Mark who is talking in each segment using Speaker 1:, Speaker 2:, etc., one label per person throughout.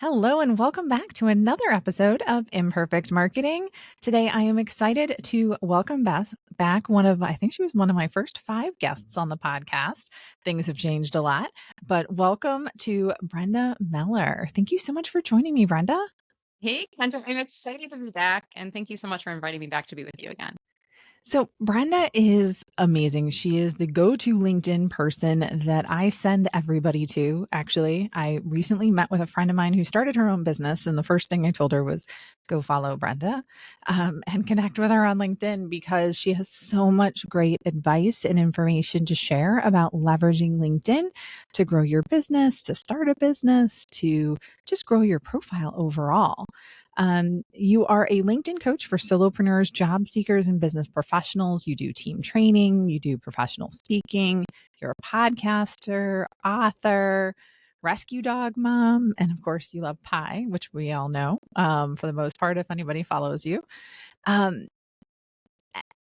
Speaker 1: Hello, and welcome back to another episode of Imperfect Marketing. Today, I am excited to welcome Beth back. I think she was one of my first 5 guests on the podcast. Things have changed a lot, but welcome to Brenda Meller. Thank you so much for joining me, Brenda.
Speaker 2: Hey, Kendra, I'm excited to be back, and thank you so much for inviting me back to be with you again.
Speaker 1: So, Brenda is amazing. She is the go to LinkedIn person that I send everybody to. Actually, I recently met with a friend of mine who started her own business. And the first thing I told her was go follow Brenda and connect with her on LinkedIn because she has so much great advice and information to share about leveraging LinkedIn to grow your business, to start a business, to just grow your profile overall. You are a LinkedIn coach for solopreneurs, job seekers, and business professionals. You do team training, you do professional speaking, you're a podcaster, author, rescue dog mom, and of course, you love pie, which we all know for the most part if anybody follows you. Um,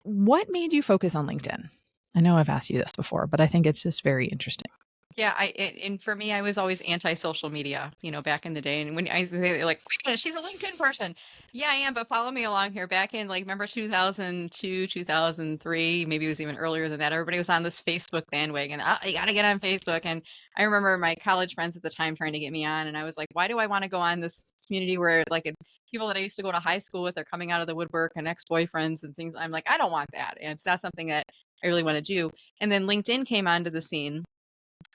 Speaker 1: what made you focus on LinkedIn? I know I've asked you this before, but I think it's just very interesting.
Speaker 2: Yeah, and for me, I was always anti-social media, back in the day. And when I say like, wait a minute, she's a LinkedIn person. Yeah, I am, but follow me along here. Back in like, remember 2002, 2003, maybe it was even earlier than that. Everybody was on this Facebook bandwagon. You got to get on Facebook. And I remember my college friends at the time trying to get me on, and I was like, why do I want to go on this community where people that I used to go to high school with are coming out of the woodwork and ex-boyfriends and things? I'm like, I don't want that, and it's not something that I really want to do. And then LinkedIn came onto the scene.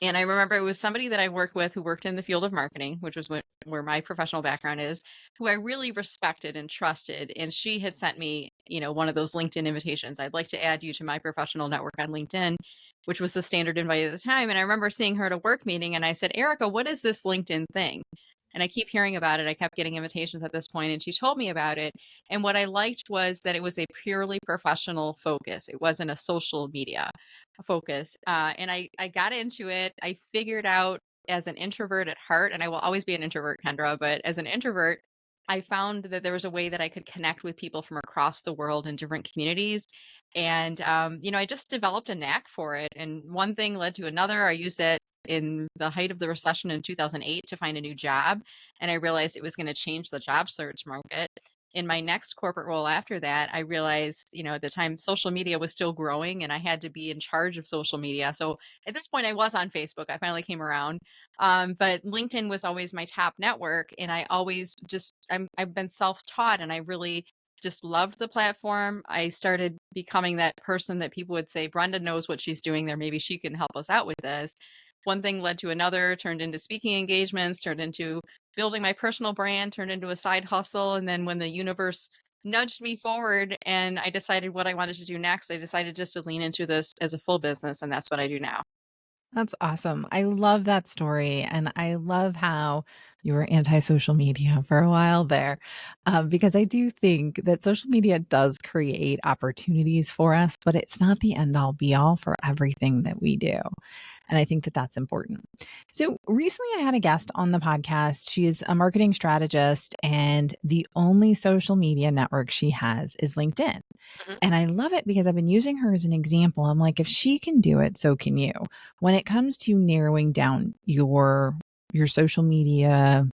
Speaker 2: And I remember it was somebody that I worked with who worked in the field of marketing, which was where my professional background is, who I really respected and trusted. And she had sent me, one of those LinkedIn invitations. I'd like to add you to my professional network on LinkedIn, which was the standard invite at the time. And I remember seeing her at a work meeting and I said, Erica, what is this LinkedIn thing? And I keep hearing about it. I kept getting invitations at this point, and she told me about it. And what I liked was that it was a purely professional focus. It wasn't a social media focus. And I got into it. I figured out as an introvert at heart, and I will always be an introvert, Kendra, but as an introvert, I found that there was a way that I could connect with people from across the world in different communities. And, I just developed a knack for it. And one thing led to another. I used it in the height of the recession in 2008 to find a new job. And I realized it was going to change the job search market. In my next corporate role after that, I realized, at the time social media was still growing and I had to be in charge of social media. So at this point, I was on Facebook. I finally came around. But LinkedIn was always my top network. And I always I've been self taught and I really just loved the platform. I started becoming that person that people would say, Brenda knows what she's doing there. Maybe she can help us out with this. One thing led to another, turned into speaking engagements, turned into building my personal brand, turned into a side hustle. And then when the universe nudged me forward and I decided what I wanted to do next, I decided just to lean into this as a full business. And that's what I do now.
Speaker 1: That's awesome. I love that story. And I love how you were anti social media for a while there, because I do think that social media does create opportunities for us, but it's not the end all be all for everything that we do. And I think that that's important. So recently I had a guest on the podcast. She is a marketing strategist, and the only social media network she has is LinkedIn.
Speaker 2: Mhm.
Speaker 1: And I love it because I've been using her as an example. I'm like, if she can do it, so can you. When it comes to narrowing down your social media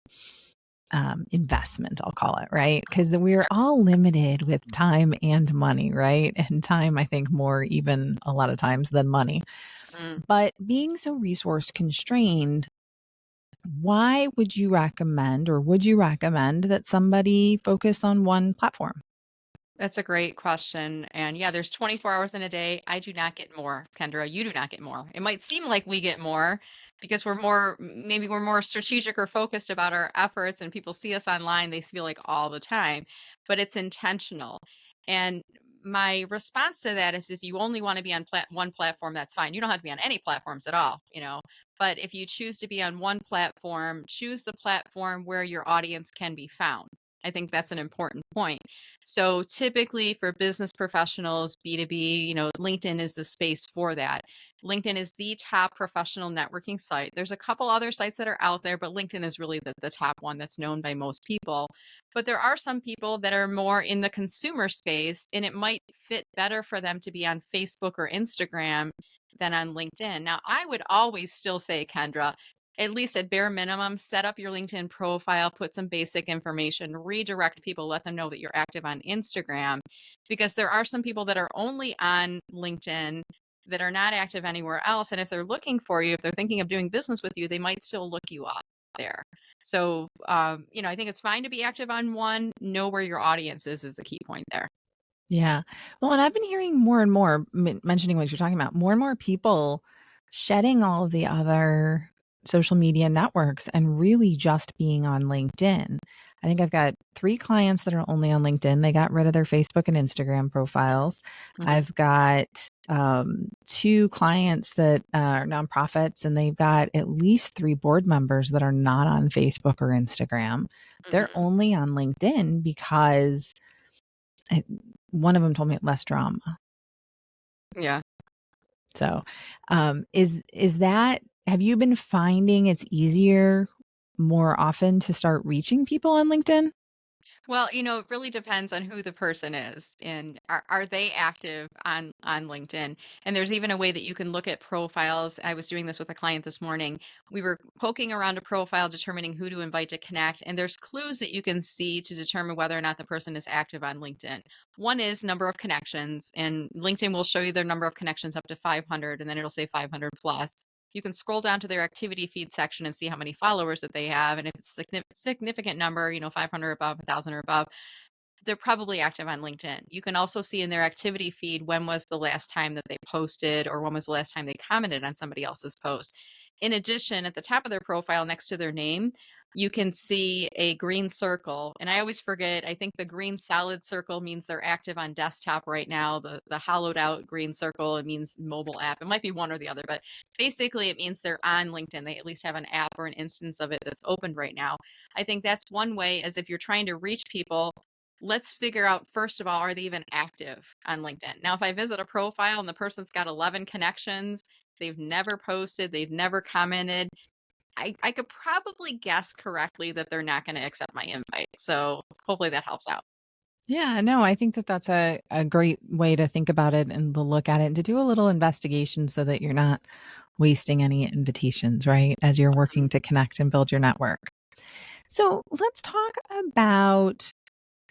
Speaker 1: investment, I'll call it, right? Because we're all limited with time and money, right? And time, I think, more even a lot of times than money.
Speaker 2: Mm.
Speaker 1: But being so resource constrained, why would you recommend, or would you recommend that somebody focus on one platform?
Speaker 2: That's a great question. And yeah, there's 24 hours in a day. I do not get more, Kendra. You do not get more. It might seem like we get more because maybe we're more strategic or focused about our efforts and people see us online, they feel like all the time, but it's intentional. And my response to that is if you only want to be on one platform, that's fine. You don't have to be on any platforms at all. But if you choose to be on one platform, choose the platform where your audience can be found. I think that's an important point. So typically for business professionals, B2B, LinkedIn is the space for that. LinkedIn is the top professional networking site. There's a couple other sites that are out there, but LinkedIn is really the top one that's known by most people. But there are some people that are more in the consumer space, and it might fit better for them to be on Facebook or Instagram than on LinkedIn. Now, I would always still say, Kendra, at least at bare minimum, set up your LinkedIn profile, put some basic information, redirect people, let them know that you're active on Instagram, because there are some people that are only on LinkedIn that are not active anywhere else. And if they're looking for you, if they're thinking of doing business with you, they might still look you up there. So, I think it's fine to be active on one. Know where your audience is the key point there.
Speaker 1: Yeah. Well, and I've been hearing more and more, mentioning what you're talking about, more and more people shedding all of the other social media networks and really just being on LinkedIn. I think I've got 3 clients that are only on LinkedIn. They got rid of their Facebook and Instagram profiles.
Speaker 2: Mm-hmm.
Speaker 1: I've got 2 clients that are nonprofits, and they've got at least 3 board members that are not on Facebook or Instagram. They're
Speaker 2: Mm-hmm.
Speaker 1: only on LinkedIn because I, one of them told me less drama.
Speaker 2: Yeah.
Speaker 1: So, is that, have you been finding it's easier more often to start reaching people on LinkedIn?
Speaker 2: Well, it really depends on who the person is and are they active on LinkedIn? And there's even a way that you can look at profiles. I was doing this with a client this morning. We were poking around a profile, determining who to invite to connect, and there's clues that you can see to determine whether or not the person is active on LinkedIn. One is number of connections, and LinkedIn will show you their number of connections up to 500, and then it'll say 500 plus. You can scroll down to their activity feed section and see how many followers that they have. And if it's a significant number, 500 above, 1,000 or above, they're probably active on LinkedIn. You can also see in their activity feed when was the last time that they posted or when was the last time they commented on somebody else's post. In addition, at the top of their profile next to their name, you can see a green circle. And I always forget, I think the green solid circle means they're active on desktop right now. The hollowed out green circle, it means mobile app. It might be one or the other, but basically it means they're on LinkedIn. They at least have an app or an instance of it that's opened right now. I think that's one way, as if you're trying to reach people, let's figure out, first of all, are they even active on LinkedIn? Now, if I visit a profile and the person's got 11 connections, they've never posted, they've never commented, I could probably guess correctly that they're not going to accept my invite. So hopefully that helps out.
Speaker 1: Yeah, no, I think that that's a great way to think about it and to look at it and to do a little investigation so that you're not wasting any invitations, right? As you're
Speaker 2: Mhm.
Speaker 1: working to connect and build your network. So let's talk about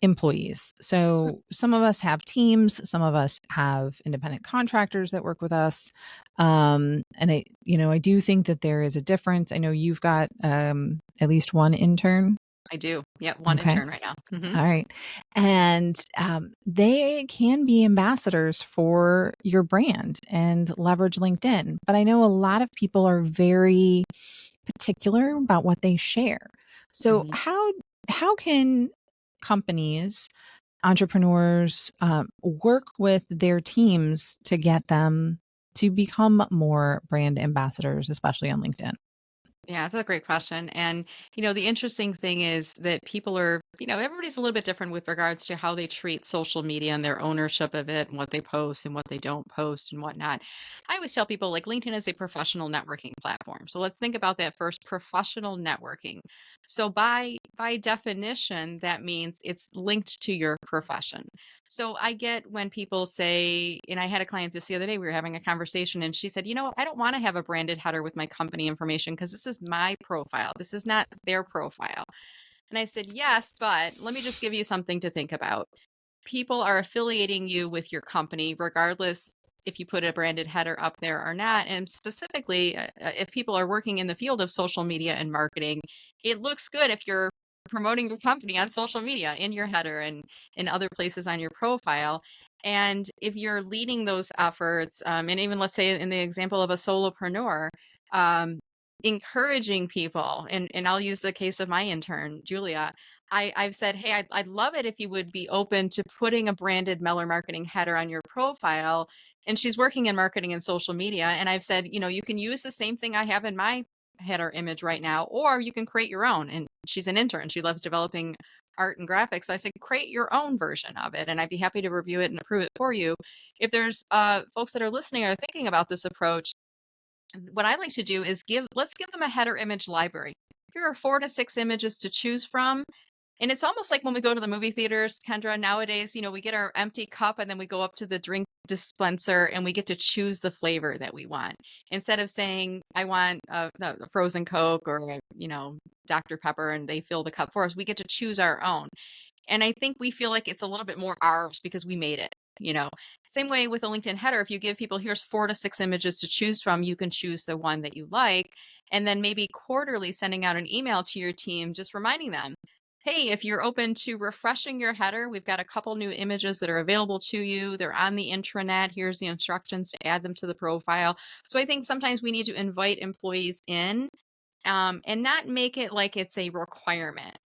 Speaker 1: employees. So some of us have teams, some of us have independent contractors that work with us. And I do think that there is a difference. I know you've got at least one intern.
Speaker 2: I do. Yep, one
Speaker 1: Okay.
Speaker 2: intern right now.
Speaker 1: All right. And they can be ambassadors for your brand and leverage LinkedIn. But I know a lot of people are very particular about what they share. So
Speaker 2: Hmm.
Speaker 1: how can companies, entrepreneurs, work with their teams to get them to become more brand ambassadors, especially on LinkedIn?
Speaker 2: Yeah, that's a great question. And, the interesting thing is that people are, everybody's a little bit different with regards to how they treat social media and their ownership of it and what they post and what they don't post and whatnot. I always tell people, like, LinkedIn is a professional networking platform. So let's think about that first, professional networking. So by definition, that means it's linked to your profession. So I get when people say, and I had a client just the other day, we were having a conversation and she said, I don't want to have a branded header with my company information because this is my profile. This is not their profile. And I said, yes, but let me just give you something to think about. People are affiliating you with your company, regardless if you put a branded header up there or not. And specifically, if people are working in the field of social media and marketing, it looks good if you're promoting your company on social media in your header and in other places on your profile. And if you're leading those efforts, and even let's say in the example of a solopreneur, um, encouraging people, and I'll use the case of my intern, Julia. I've said, hey, I'd love it if you would be open to putting a branded Meller marketing header on your profile. And she's working in marketing and social media. And I've said, you can use the same thing I have in my header image right now, or you can create your own. And she's an intern. She loves developing art and graphics. So I said, create your own version of it. And I'd be happy to review it and approve it for you. If there's folks that are listening or thinking about this approach, what I like to do is let's give them a header image library. Here are 4 to 6 images to choose from. And it's almost like when we go to the movie theaters, Kendra, nowadays, we get our empty cup and then we go up to the drink dispenser and we get to choose the flavor that we want. Instead of saying, I want a frozen Coke or, Dr. Pepper, and they fill the cup for us, we get to choose our own. And I think we feel like it's a little bit more ours because we made it. You know, Same way with a LinkedIn header, if you give people here's 4 to 6 images to choose from, you can choose the one that you like. And then maybe quarterly sending out an email to your team, just reminding them, hey, if you're open to refreshing your header, we've got a couple new images that are available to you. They're on the intranet. Here's the instructions to add them to the profile. So I think sometimes we need to invite employees in, and not make it like it's a requirement,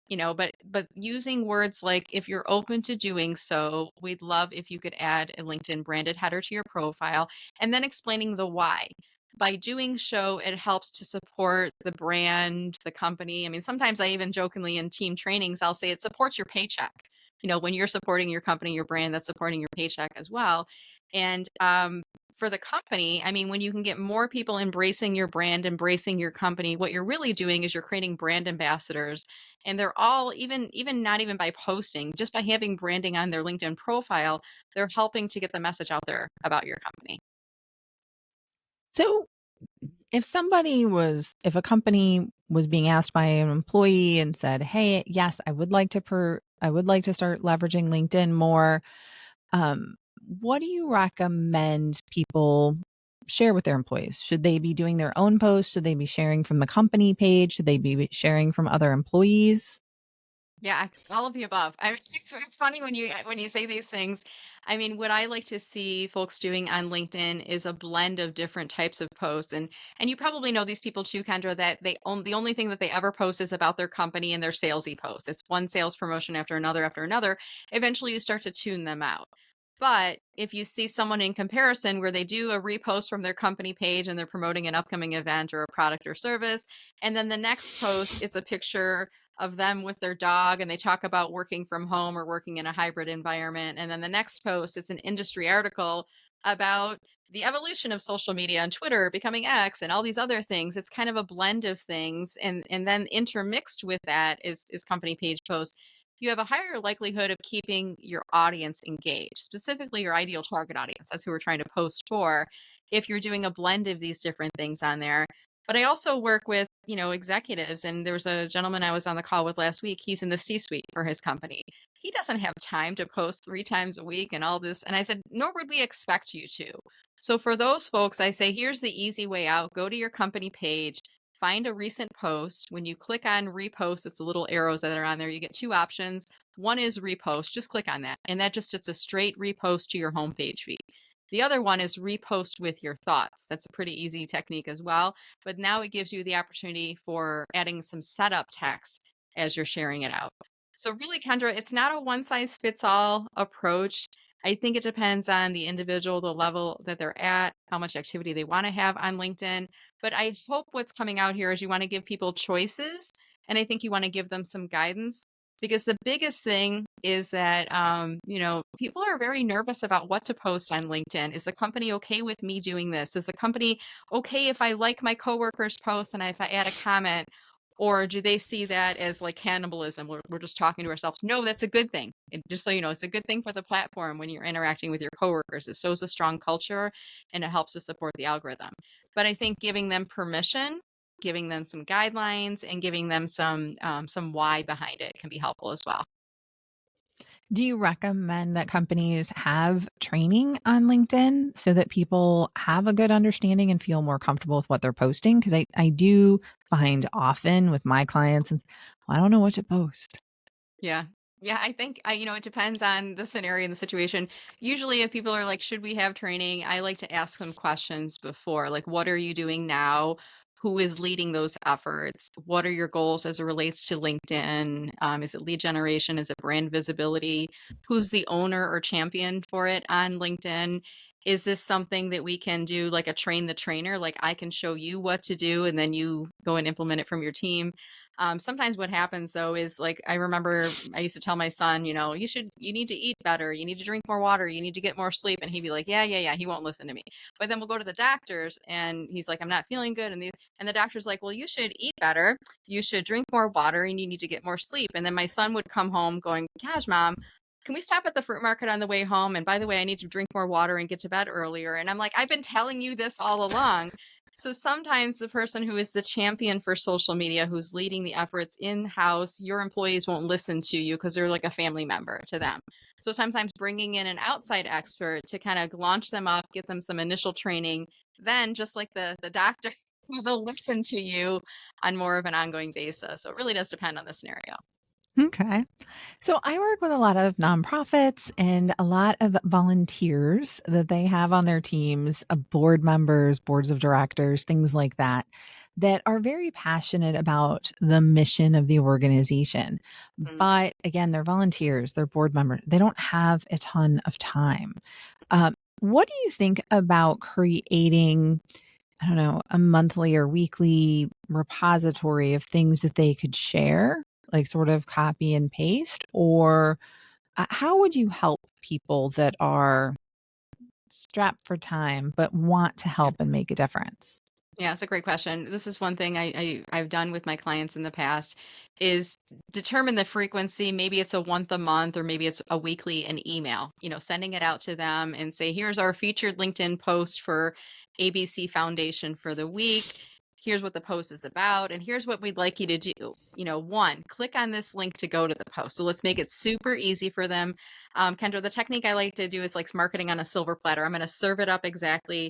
Speaker 2: but using words like, if you're open to doing so, we'd love if you could add a LinkedIn branded header to your profile, and then explaining the why. By doing so, it helps to support the brand, the company. I mean, sometimes I even jokingly in team trainings, I'll say it supports your paycheck. When you're supporting your company, your brand, that's supporting your paycheck as well. And for the company, I mean, when you can get more people embracing your brand, embracing your company, what you're really doing is you're creating brand ambassadors. And they're all, even not even by posting, just by having branding on their LinkedIn profile, they're helping to get the message out there about your company.
Speaker 1: So, if a company was being asked by an employee and said, "Hey, yes, I would like to start leveraging LinkedIn more," um, what do you recommend people share with their employees? Should they be doing their own posts? Should they be sharing from the company page? Should they be sharing from other employees?
Speaker 2: Yeah, all of the above. I mean, it's funny when you say these things. I mean, what I like to see folks doing on LinkedIn is a blend of different types of posts, and you probably know these people too, Kendra, that the only thing that they ever post is about their company and their salesy posts. It's one sales promotion after another after another. Eventually, you start to tune them out. But if you see someone in comparison where they do a repost from their company page and they're promoting an upcoming event or a product or service, and then the next post it's a picture of them with their dog and they talk about working from home or working in a hybrid environment. And then the next post, it's an industry article about the evolution of social media and Twitter becoming X and all these other things. It's kind of a blend of things. And then intermixed with that is company page posts. You have a higher likelihood of keeping your audience engaged, specifically your ideal target audience. That's who we're trying to post for. If you're doing a blend of these different things on there, but I also work with, executives, and there was a gentleman I was on the call with last week. He's in the C-suite for his company. He doesn't have time to post 3 times a week and all this. And I said, nor would we expect you to. So for those folks, I say, here's the easy way out. Go to your company page, find a recent post. When you click on repost, it's the little arrows that are on there. You get 2 options. One is repost. Just click on that. And it's a straight repost to your homepage feed. The other one is repost with your thoughts. That's a pretty easy technique as well. But now it gives you the opportunity for adding some setup text as you're sharing it out. So really, Kendra, it's not a one size fits all approach. I think it depends on the individual, the level that they're at, how much activity they want to have on LinkedIn. But I hope what's coming out here is you want to give people choices. And I think you want to give them some guidance, because the biggest thing is that people are very nervous about what to post on LinkedIn. Is the company okay with me doing this? Is the company okay if I like my coworker's post and if I add a comment? Or do they see that as like cannibalism? We're just talking to ourselves. No, that's a good thing. Just so you know, it's a good thing for the platform when you're interacting with your coworkers. It shows a strong culture and it helps to support the algorithm. But I think giving them permission, giving them some guidelines, and giving them some why behind it can be helpful as well.
Speaker 1: Do you recommend that companies have training on LinkedIn so that people have a good understanding and feel more comfortable with what they're posting? Because I do find often with my clients, well, I don't know what to post.
Speaker 2: Yeah. Yeah, I think it depends on the scenario and the situation. Usually if people are like, should we have training? I like to ask them questions before, like, what are you doing now? Who is leading those efforts? What are your goals as it relates to LinkedIn? Is it lead generation? Is it brand visibility? Who's the owner or champion for it on LinkedIn? Is this something that we can do like a train the trainer? Like I can show you what to do and then you go and implement it from your team. Sometimes what happens though is like I remember I used to tell my son, you need to eat better, you need to drink more water, you need to get more sleep, and he'd be like, yeah, yeah, yeah. He won't listen to me. But then we'll go to the doctors, and he's like, I'm not feeling good, and the doctor's like, well, you should eat better, you should drink more water, and you need to get more sleep. And then my son would come home going, gosh, mom, can we stop at the fruit market on the way home? And by the way, I need to drink more water and get to bed earlier. And I'm like, I've been telling you this all along. So sometimes the person who is the champion for social media, who's leading the efforts in house, your employees won't listen to you because they're like a family member to them. So sometimes bringing in an outside expert to kind of launch them up, get them some initial training, then just like the doctor, they'll listen to you on more of an ongoing basis. So it really does depend on the scenario.
Speaker 1: Okay. So I work with a lot of nonprofits and a lot of volunteers that they have on their teams, board members, boards of directors, things like that, that are very passionate about the mission of the organization.
Speaker 2: Mm.
Speaker 1: But again, they're volunteers, they're board members, they don't have a ton of time. What do you think about creating, I don't know, a monthly or weekly repository of things that they could share, like sort of copy and paste? Or how would you help people that are strapped for time but want to help and make a difference?
Speaker 2: Yeah, it's a great question. This is one thing I've done with my clients in the past is determine the frequency. Maybe it's a once a month or maybe it's a weekly an email, sending it out to them and say, here's our featured LinkedIn post for ABC Foundation for the week. Here's what the post is about, and here's what we'd like you to do. One, click on this link to go to the post. So let's make it super easy for them. Kendra, the technique I like to do is like marketing on a silver platter. I'm going to serve it up exactly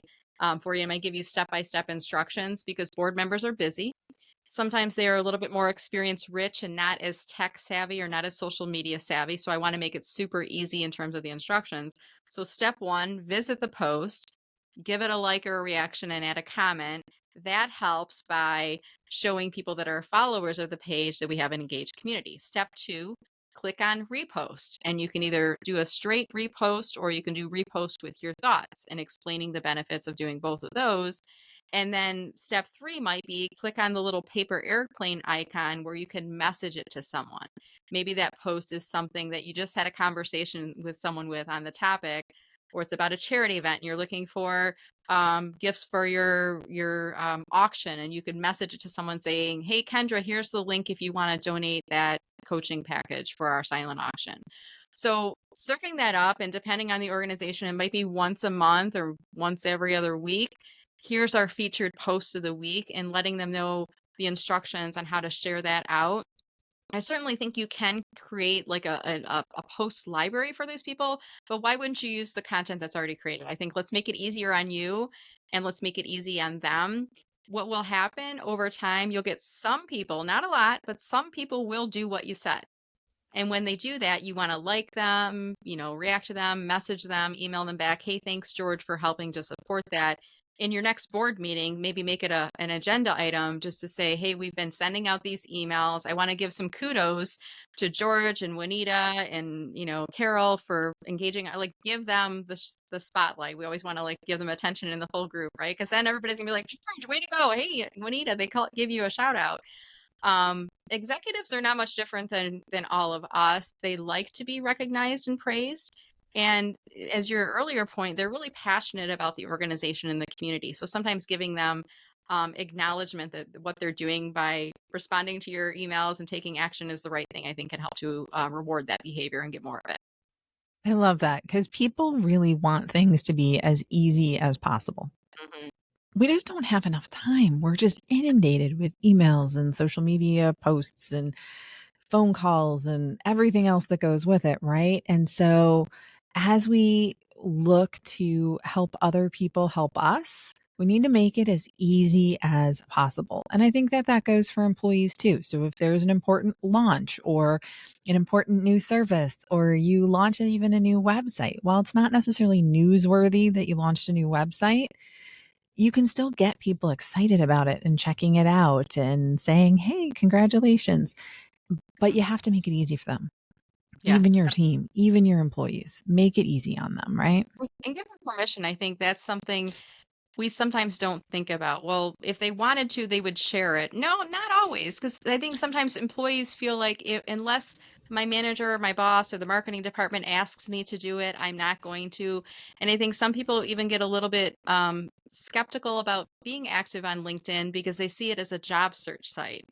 Speaker 2: for you. I might give you step-by-step instructions because board members are busy. Sometimes they are a little bit more experience rich and not as tech savvy or not as social media savvy. So I want to make it super easy in terms of the instructions. So step one, visit the post, give it a like or a reaction and add a comment. That helps by showing people that are followers of the page that we have an engaged community. Step two, click on repost, and you can either do a straight repost or you can do repost with your thoughts and explaining the benefits of doing both of those. And then step three might be click on the little paper airplane icon where you can message it to someone. Maybe that post is something that you just had a conversation with someone with on the topic, or it's about a charity event and you're looking for gifts for your auction, and you could message it to someone saying, hey Kendra, here's the link if you want to donate that coaching package for our silent auction. So surfing that up, and depending on the organization, it might be once a month or once every other week. Here's our featured post of the week, and letting them know the instructions on how to share that out. I certainly think you can create like a post library for these people, but why wouldn't you use the content that's already created? I think let's make it easier on you and let's make it easy on them. What will happen over time, you'll get some people, not a lot, but some people will do what you said. And when they do that, you want to like them, react to them, message them, email them back. Hey, thanks, George, for helping to support that. In your next board meeting, maybe make it an agenda item just to say, hey, we've been sending out these emails. I want to give some kudos to George and Juanita and, Carol for engaging. I like give them the spotlight. We always want to like give them attention in the whole group, right? Because then everybody's gonna be like, George, way to go. Hey, Juanita, give you a shout out. Executives are not much different than all of us. They like to be recognized and praised. And as your earlier point, they're really passionate about the organization and the community. So sometimes giving them acknowledgement that what they're doing by responding to your emails and taking action is the right thing, I think can help to reward that behavior and get more of it.
Speaker 1: I love that because people really want things to be as easy as possible.
Speaker 2: Mhm.
Speaker 1: We just don't have enough time. We're just inundated with emails and social media posts and phone calls and everything else that goes with it, right? And so as we look to help other people help us, we need to make it as easy as possible. And I think that that goes for employees too. So if there's an important launch or an important new service, or you launch even a new website, while it's not necessarily newsworthy that you launched a new website, you can still get people excited about it and checking it out and saying, hey, congratulations. But you have to make it easy for them.
Speaker 2: Yeah.
Speaker 1: even your team, even your employees. Make it easy on them, right?
Speaker 2: And give them permission. I think that's something we sometimes don't think about. Well, if they wanted to, they would share it. No, not always, because I think sometimes employees feel like unless my manager, or my boss, or the marketing department asks me to do it, I'm not going to. And I think some people even get a little bit skeptical about being active on LinkedIn because they see it as a job search site.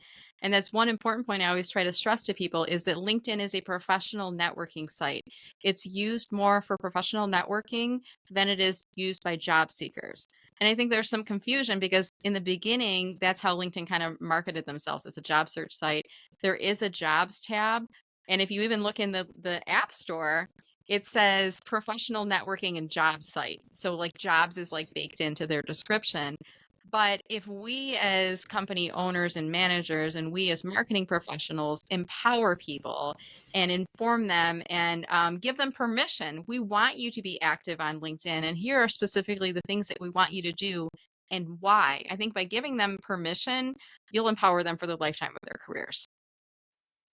Speaker 2: And that's one important point I always try to stress to people is that LinkedIn is a professional networking site. It's used more for professional networking than it is used by job seekers. And I think there's some confusion because in the beginning, that's how LinkedIn kind of marketed themselves as a job search site. There is a jobs tab. And if you even look in the App Store, it says professional networking and jobs site. So like jobs is like baked into their description. But if we as company owners and managers and we as marketing professionals empower people and inform them and give them permission, we want you to be active on LinkedIn. And here are specifically the things that we want you to do and why. I think by giving them permission, you'll empower them for the lifetime of their careers.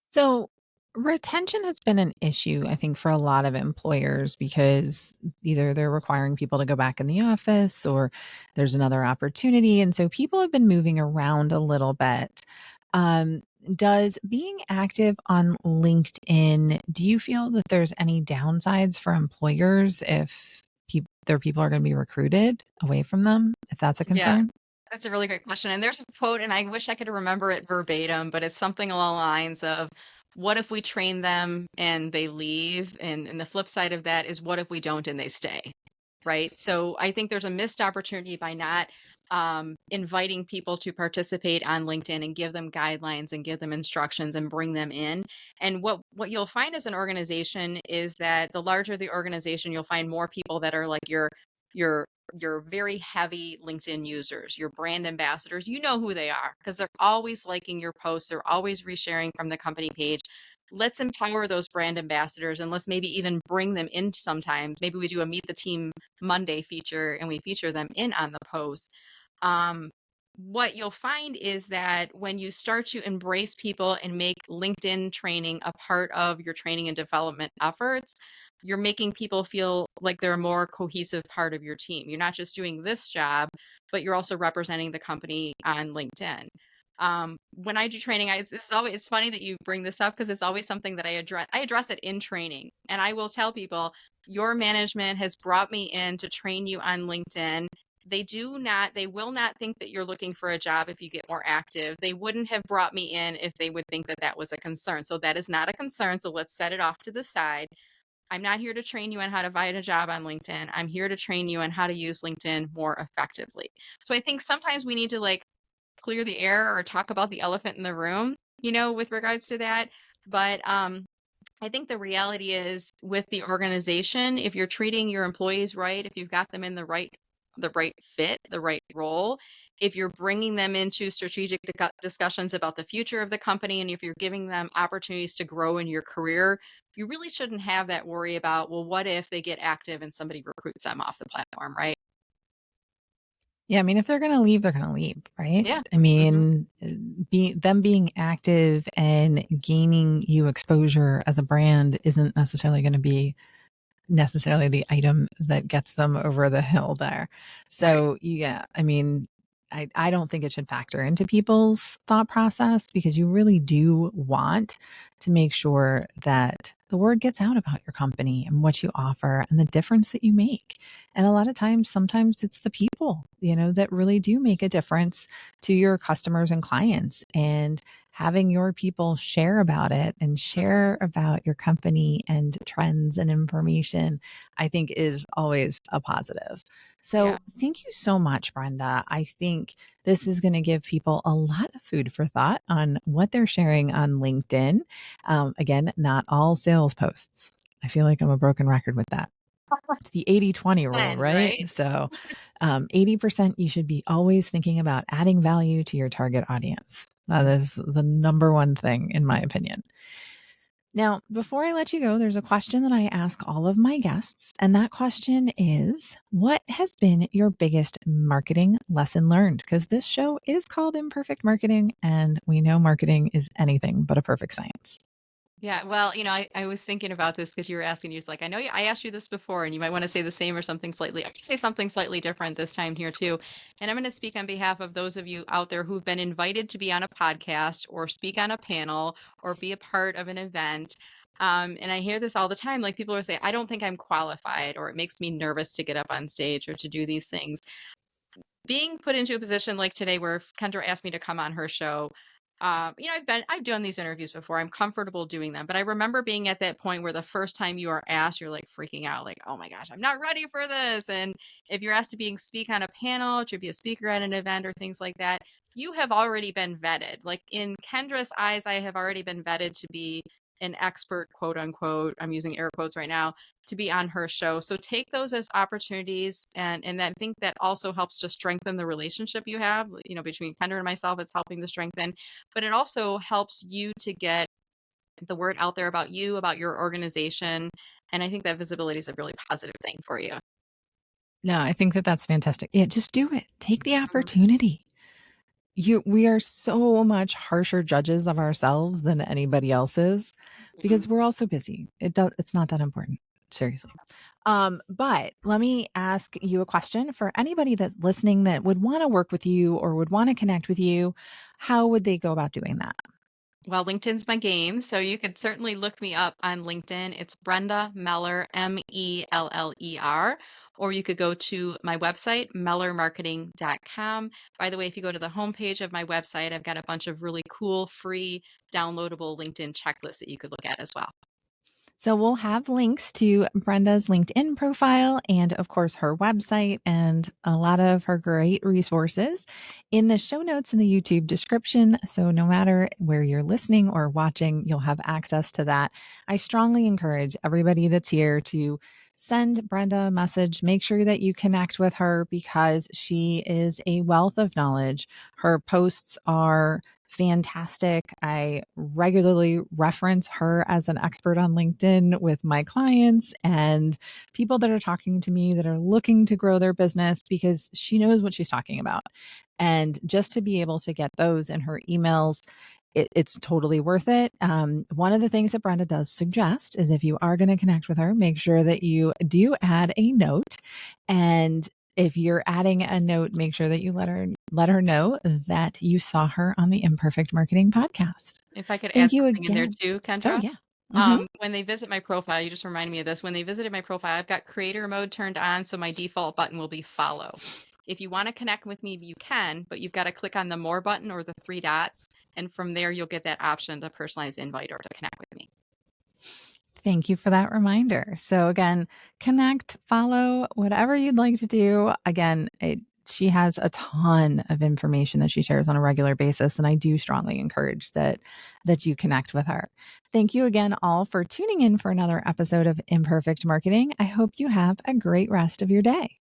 Speaker 1: So, retention has been an issue, I think, for a lot of employers because either they're requiring people to go back in the office or there's another opportunity. And so people have been moving around a little bit. Um, does being active on LinkedIn, do you feel that there's any downsides for employers if their people are going to be recruited away from them, if that's a
Speaker 2: Yeah.
Speaker 1: concern?
Speaker 2: That's a really great question. And there's a quote, and I wish I could remember it verbatim, but it's something along the lines of, what if we train them and they leave? And the flip side of that is, what if we don't and they stay? Right. So I think there's a missed opportunity by not inviting people to participate on LinkedIn and give them guidelines and give them instructions and bring them in. And what you'll find as an organization is that the larger the organization, you'll find more people that are like your your very heavy LinkedIn users, your brand ambassadors. You know who they are because they're always liking your posts, they're always resharing from the company page. Let's empower those brand ambassadors and let's maybe even bring them in sometimes. Maybe we do a Meet the Team Monday feature and we feature them in on the post. Um, what you'll find is that when you start to embrace people and make LinkedIn training a part of your training and development efforts, you're making people feel like they're a more cohesive part of your team. You're not just doing this job, but you're also representing the company on LinkedIn. When I do training, it's funny that you bring this up because it's always something that I address. I address it in training, and I will tell people, your management has brought me in to train you on LinkedIn. They will not think that you're looking for a job if you get more active. They wouldn't have brought me in if they would think that that was a concern. So that is not a concern. So let's set it off to the side. I'm not here to train you on how to find a job on LinkedIn. I'm here to train you on how to use LinkedIn more effectively. So I think sometimes we need to like clear the air or talk about the elephant in the room, with regards to that. But I think the reality is with the organization, if you're treating your employees right, if you've got them in the right fit, the right role, if you're bringing them into strategic discussions about the future of the company, and if you're giving them opportunities to grow in your career, you really shouldn't have that worry about, well, what if they get active and somebody recruits them off the platform, right?
Speaker 1: Yeah, I mean, if they're going to leave, they're going to leave, right?
Speaker 2: Yeah.
Speaker 1: I
Speaker 2: Hmm.
Speaker 1: mean, them being active and gaining you exposure as a brand isn't necessarily going to be necessarily the item that gets them over the hill there.
Speaker 2: Right.
Speaker 1: So, yeah, I mean, I don't think it should factor into people's thought process because you really do want to make sure that the word gets out about your company and what you offer and the difference that you make. And a lot of times, sometimes it's the people, that really do make a difference to your customers and clients. And having your people share about it and share about your company and trends and information, I think is always a positive.
Speaker 2: Yeah.
Speaker 1: So thank you so much, Brenda. I think this is going to give people a lot of food for thought on what they're sharing on LinkedIn. Again, not all sales posts. I feel like I'm a broken record with that. It's the 80/20 rule,
Speaker 2: And
Speaker 1: right?
Speaker 2: right.
Speaker 1: So 80% you should be always thinking about adding value to your target audience. That is the number one thing, in my opinion. Now, before I let you go, there's a question that I ask all of my guests. And that question is, what has been your biggest marketing lesson learned? Because this show is called Imperfect Marketing, and we know marketing is anything but a perfect science.
Speaker 2: Yeah, well, I was thinking about this because you were asking, you was like, I know I asked you this before, and you might want to say the same or something slightly. I'm going to say something slightly different this time here too. And I'm going to speak on behalf of those of you out there who've been invited to be on a podcast or speak on a panel or be a part of an event. And I hear this all the time. Like people are saying, I don't think I'm qualified, or it makes me nervous to get up on stage or to do these things. Being put into a position like today where Kendra asked me to come on her show, I've done these interviews before. I'm comfortable doing them, but I remember being at that point where the first time you are asked, you're like freaking out, like, oh my gosh, I'm not ready for this. And if you're asked to speak on a panel, to be a speaker at an event or things like that, you have already been vetted. Like in Kendra's eyes, I have already been vetted to be an expert, quote unquote. I'm using air quotes right now to be on her show. So take those as opportunities, and I think that also helps to strengthen the relationship you have, between Kendra and myself. It's helping to strengthen, but it also helps you to get the word out there about you, about your organization. And I think that visibility is a really positive thing for you.
Speaker 1: No, I think that that's fantastic. Yeah, just do it. Take the
Speaker 2: Mhm.
Speaker 1: opportunity. We are so much harsher judges of ourselves than anybody else is
Speaker 2: Mhm.
Speaker 1: because we're all so busy. It's not that important. Seriously. But let me ask you a question for anybody that's listening that would want to work with you or would want to connect with you. How would they go about doing that?
Speaker 2: Well, LinkedIn's my game, so you could certainly look me up on LinkedIn. It's Brenda Meller, Meller, or you could go to my website, mellermarketing.com. By the way, if you go to the homepage of my website, I've got a bunch of really cool, free, downloadable LinkedIn checklists that you could look at as well.
Speaker 1: So we'll have links to Brenda's LinkedIn profile and, of course, her website and a lot of her great resources in the show notes in the YouTube description. So no matter where you're listening or watching, you'll have access to that. I strongly encourage everybody that's here to send Brenda a message. Make sure that you connect with her because she is a wealth of knowledge. Her posts are fantastic. I regularly reference her as an expert on LinkedIn with my clients and people that are talking to me that are looking to grow their business because she knows what she's talking about. And just to be able to get those in her emails, it's totally worth it. One of the things that Brenda does suggest is if you are going to connect with her, make sure that you do add a note. And if you're adding a note, make sure that you let her know that you saw her on the Imperfect Marketing podcast.
Speaker 2: If I could
Speaker 1: Thank
Speaker 2: add
Speaker 1: you
Speaker 2: something in there
Speaker 1: again.
Speaker 2: too,
Speaker 1: Oh
Speaker 2: Kendra.
Speaker 1: yeah. Hmm.
Speaker 2: When they visit my profile, you just reminded me of this. When they visited my profile, I've got creator mode turned on, so my default button will be follow. If you want to connect with me, you can, but you've got to click on the more button or the three dots, and from there you'll get that option to personalize invite or to connect with me.
Speaker 1: Thank you for that reminder. So again, connect, follow, whatever you'd like to do. Again, she has a ton of information that she shares on a regular basis, and I do strongly encourage that you connect with her. Thank you again all for tuning in for another episode of Imperfect Marketing. I hope you have a great rest of your day.